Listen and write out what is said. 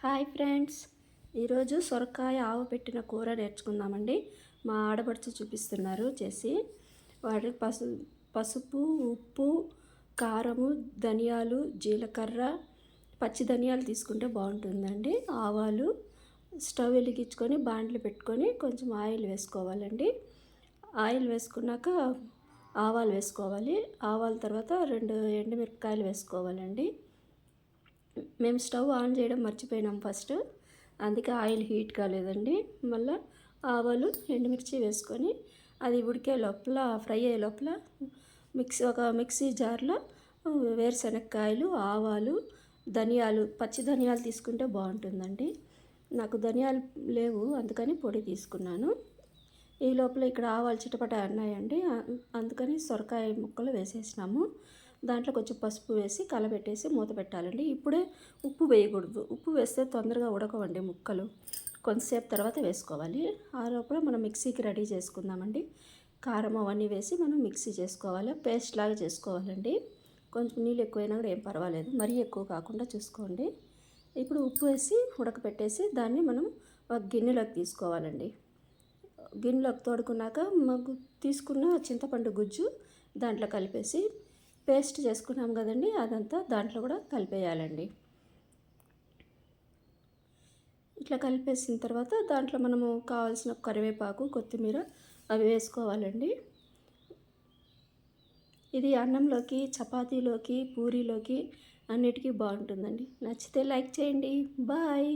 Hi friends, ఈరోజు సొరకాయ ఆవు పెట్టిన కూర నేర్చుకుందామండి. మా ఆడపడుచు చూపిస్తున్నారు చేసి. వాటి పసుపు, ఉప్పు, కారము, ధనియాలు, జీలకర్ర, పచ్చి ధనియాలు తీసుకుంటే బాగుంటుందండి. ఆవాలు, స్టవ్ వెలిగించుకొని బాండ్లు పెట్టుకొని కొంచెం ఆయిల్ వేసుకోవాలండి. ఆయిల్ వేసుకున్నాక ఆవాలు వేసుకోవాలి. ఆవాల తర్వాత 2 ఎండుమిరపకాయలు వేసుకోవాలండి. మేము స్టవ్ ఆన్ చేయడం మర్చిపోయినాం ఫస్ట్, అందుకే ఆయిల్ హీట్ కాలేదండి. మళ్ళీ ఆవాలు, ఎండుమిర్చి వేసుకొని అది ఉడికే లోపల, ఫ్రై అయ్యే లోపల ఒక మిక్సీ జార్లో వేరుశనక్కాయలు, ఆవాలు, ధనియాలు, పచ్చి ధనియాలు తీసుకుంటే బాగుంటుందండి. నాకు ధనియాలు లేవు, అందుకని పొడి తీసుకున్నాను. ఈ లోపల ఇక్కడ ఆవాలు చిటపట అన్నాయండి, అందుకని సొరకాయ ముక్కలు వేసేసినాము. దాంట్లో కొంచెం పసుపు వేసి కలబెట్టేసి మూత పెట్టాలండి. ఇప్పుడే ఉప్పు వేయకూడదు, ఉప్పు వేస్తే తొందరగా ఉడకవండి ముక్కలు. కొంతసేపు తర్వాత వేసుకోవాలి. ఆ లోపల మనం మిక్సీకి రెడీ చేసుకుందామండి. కారం అవన్నీ వేసి మనం మిక్సీ చేసుకోవాలి, పేస్ట్ లాగా చేసుకోవాలండి. కొంచెం నీళ్ళు ఎక్కువైనా కూడా ఏం పర్వాలేదు, మరీ ఎక్కువ కాకుండా చూసుకోండి. ఇప్పుడు ఉప్పు వేసి ఉడకపెట్టేసి దాన్ని మనం ఒక గిన్నెలోకి తీసుకోవాలండి. గిన్నెలోకి తోడుకున్నాక మాకు తీసుకున్న చింతపండు గుజ్జు దాంట్లో కలిపేసి పేస్ట్ చేసుకున్నాం కదండి, అదంతా దాంట్లో కూడా కలిపేయాలండి. ఇట్లా కలిపేసిన తర్వాత దాంట్లో మనము కావాల్సిన కరివేపాకు, కొత్తిమీర అవి వేసుకోవాలండి. ఇది అన్నంలోకి, చపాతీలోకి, పూరీలోకి అన్నిటికీ బాగుంటుందండి. నచ్చితే లైక్ చేయండి. బాయ్.